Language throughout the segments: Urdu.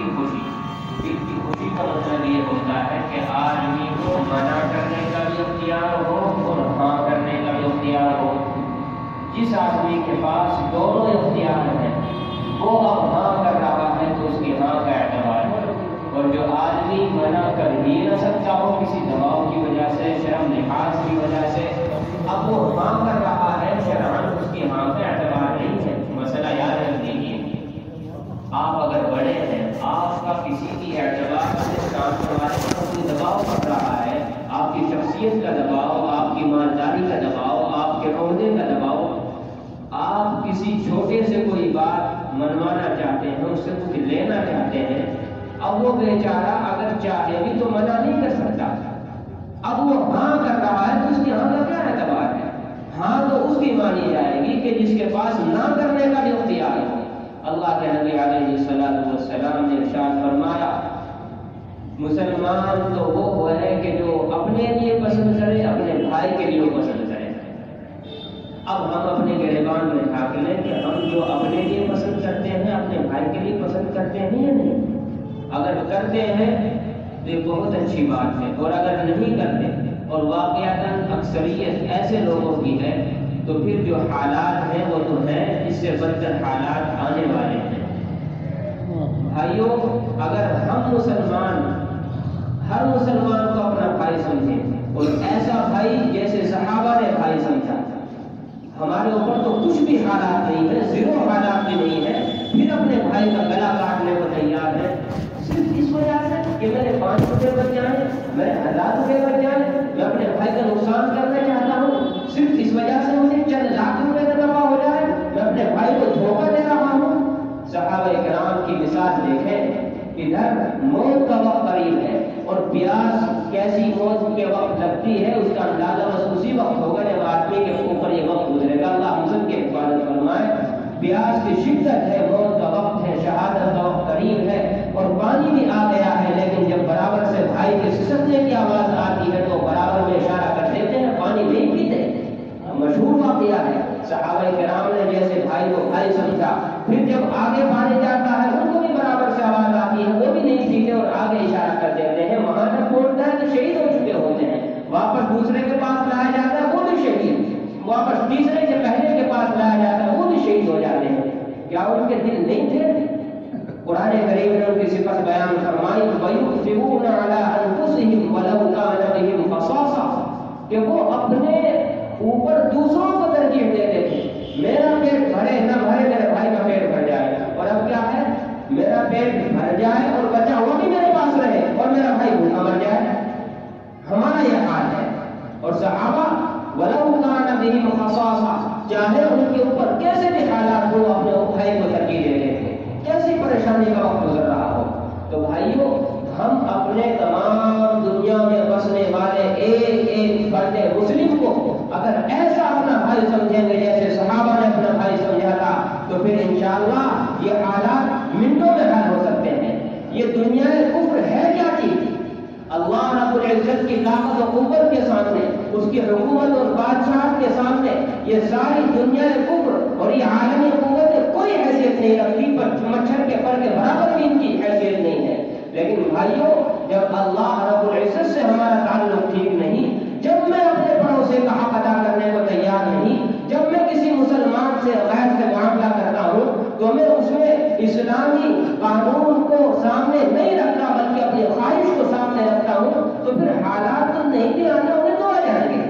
کی خوشی. دل کی خوشی کا مطلب یہ ہوتا ہے کہ آدمی کو منع کرنے کا بھی اختیار ہو اور ہاں کرنے کا بھی اختیار ہو. جس آدمی کے پاس دونوں اختیار ہیں وہ اب ہاں کر رہا ہے تو اس کی ہاں کا اعتبار ہے. اور جو آدمی منع کر ہی نہ سکتا ہو کسی دباؤ کی وجہ سے, شرم لحاظ کی وجہ سے, اب وہ ہاں کر رہا ہے, شرعاً اس کی ہاں کا اعتبار نہیں ہے. مسئلہ یاد رکھ لیجیے, آپ اگر بڑے ہیں, آپ کا کسی کی اعتبار سے کام کروانے کا کوئی دباؤ پڑ رہا ہے, آپ کی شخصیت کا دباؤ, آپ کی مالداری کا دباؤ, آپ کے عہدے کا دباؤ, آپ کسی چھوٹے سے کوئی بات منوانا چاہتے ہیں, اس سے کچھ لینا چاہتے ہیں, اب وہ بیچارہ اگر چاہے بھی تو منع نہیں کر سکتا. اب وہ ہاں کر رہا ہے تو اس کی ہاں کا کیا اعتبار ہے؟ ہاں تو اس کی مانی جائے گی کہ جس کے پاس نہ کرنے کا بھی اختیار ہو. اللہ کے نبی علیہ السلام نے ارشاد فرمایا, مسلمان تو وہ ہے کہ جو اپنے لیے پسند کرے, اپنے بھائی کے لیے پسند کرے. اب ہم اپنے گریبان میں ڈھانک لیں کہ ہم جو اپنے لیے پسند کرتے ہیں اپنے بھائی کے لیے پسند کرتے ہیں یا نہیں. اگر کرتے ہیں تو یہ بہت اچھی بات ہے, اور اگر نہیں کرتے اور واقعتاً اکثریت ایسے لوگوں کی ہے تو پھر جو حالات ہیں وہ تو ہیں, اس سے بدتر حالات آنے والے ہیں. بھائیوں, اگر ہم مسلمان ہر مسلمان کو اپنا بھائی سمجھیں اور ایسا بھائی جیسے صحابہ نے بھائی سمجھا, ہمارے اوپر تو کچھ بھی حالات نہیں ہے, زیرو حالات بھی نہیں ہے, پھر اپنے بھائی کا گلا کاٹنے کو تیار ہے صرف اس وجہ سے کہ میرے 5 روپے بچ جائیں, میرے 1000 روپے بچ جائیں, میں اپنے بھائی کا نقصان کرنا چاہتا ہوں, صرف اس وجہ سے مجھے چند لاکھ روپے کا نفع ہو جائے, میں اپنے بھائی کو دھوکہ دے رہا ہوں. صحابہ کرام کی مثال دیکھیں, ادھر موت کا وقت قریب ہے اور پیاس کیسی موت کے وقت لگتی ہے اس کا اندازہ بس اسی وقت ہوگا جب آدمی کے اوپر یہ وقت گزرے گا. اللہ ہم سب کے حفاظت فرمائے. پیاس کی شدت ہے, موت کا وقت ہے, شہادت کا وقت قریب ہے اور پانی بھی آ گیا ہے, لیکن جب برابر سے بھائی کے سسکنے کی آواز آتی ہے تو برابر میں اشارہ کر دیتے ہیں, پانی نہیں پیتے. مشہور واقعہ ہے, صحابہ کرام نے جیسے بھائی کو بھائی سمجھا, پھر جب آگے پانی جاتا ہے ان کو بھی برابر سے آواز آتی ہے, وہ بھی نہیں پیتے اور آگے اشارہ کر دیتے ہیں. وہاں تک پہنچتا ہے تو شہید ہو چکے ہوتے ہیں, واپس دوسرے کے پاس لایا جاتا ہے وہ بھی شہید, واپس تیسرے سے پہلے کے پاس لایا جاتا ہے وہ بھی شہید ہو جاتے ہیں. کیا ان کے دل نہیں تھے؟ قرآن کریم نے ان کی صفت بیان فرمائی, وَيُؤْثِرُونَ عَلَىٰ أَنفُسِهِمْ وَلَوْ كَانَ بِهِمْ خَصَاصَةٌ, کہ وہ اپنے اوپر دوسروں کو ترجیح دیتے تھے. میرا پیٹ بھرے نہ بھرے, میرے بھائی کا پیٹ بھر جائے, اور اب کیا ہے, میرا پیٹ بھر جائے اور بچہ وہ بھی میرے پاس رہے اور میرا بھائی بھوکا مر جائے. ہمارا یہ حال ہے. اور صحابہ وَلَوْ كَانَ بِهِمْ خَصَاصَةٌ, چاہے ان کے اوپر کیسے بھی حالات ہو اپنے بھائی کو ترجیح دے رہے تھے, کیسی پریشانی کا وقت گزر رہا ہو. تو بھائیوں, ہم اپنے تمام دنیا میں بسنے والے ایک ایک فرد مسلم کو اگر ایسا اپنا بھائی سمجھیں گے جیسے صحابہ نے اپنا بھائی سمجھا تھا, تو پھر انشاءاللہ یہ حالات منٹوں میں حل ہو سکتے ہیں. یہ دنیا کفر ہے کیا چیز؟ اللہ رب العزت کی طاقت و قوت کے سامنے, اس کی حکومت اور بادشاہت کے سامنے یہ ساری دنیا کفر اور یہ عالمی قوت کوئی حیثیت نہیں رکھتی, پر مچھر کے پر کے برابر بھی ان کی حیثیت نہیں ہے. لیکن بھائیوں, جب اللہ رب العزت سے ہمارا تعلق ٹھیک نہیں, جب میں اپنے پڑوسی کا حق ادا کرنے کو تیار نہیں, جب میں کسی مسلمان سے غیر سے معاملہ کرتا ہوں تو میں اس میں اسلامی قانون کو سامنے نہیں رکھتا بلکہ اپنی خواہش کو سامنے رکھتا ہوں, تو پھر حالات تو نہیں بھی آنے ہونے تو آ جائیں گے,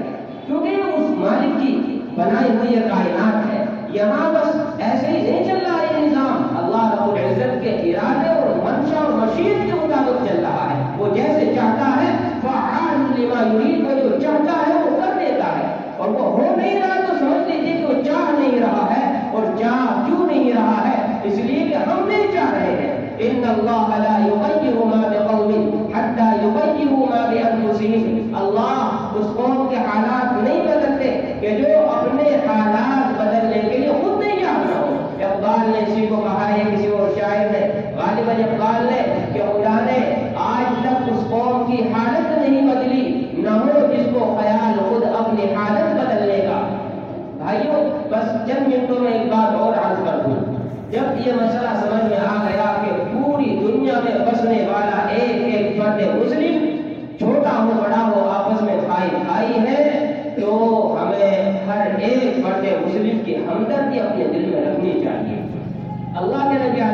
کیونکہ یہ اس مالک کی بنائی ہوئی کائنات ہے. یہاں بس ایسے ہی نہیں چل رہا یہ نظام, اللہ رب العزت کے ارادے اور منشا اور مشیت کے مطابق چل رہا ہے. وہ جیسے چاہتا ہے فعال لما یرید, وہ جو چاہتا ہے وہ کر دیتا ہے, اور وہ ہو نہیں رہا تو سمجھ لیجیے کہ وہ چاہ نہیں رہا ہے, اور چاہ کیوں نہیں رہا ہے, اس لیے کہ ہم نہیں چاہ رہے ہیں. ان اللہ لا یغیر ما بقوم حتی یغیروا ما بانفسهم, اللہ اس قوم کے حالات نہیں بدلتے کہ جو اپنے حالات بدلنے کے لیے خود نہیں چاہتا ہو. اقبال نے اسی کو کہا ہے, کسی اور شاعر نے, غالباً اقبال نے, کہ خدا نے آج تک اس قوم کی حالت نہیں بدلی, نہ ہو جس کو خیال خود اپنی حالت بدلنے کا. بھائیوں, بس چند منٹوں میں ایک بات اور عرض کر دوں. جب یہ مسئلہ سمجھ میں آ گیا کہ پوری دنیا میں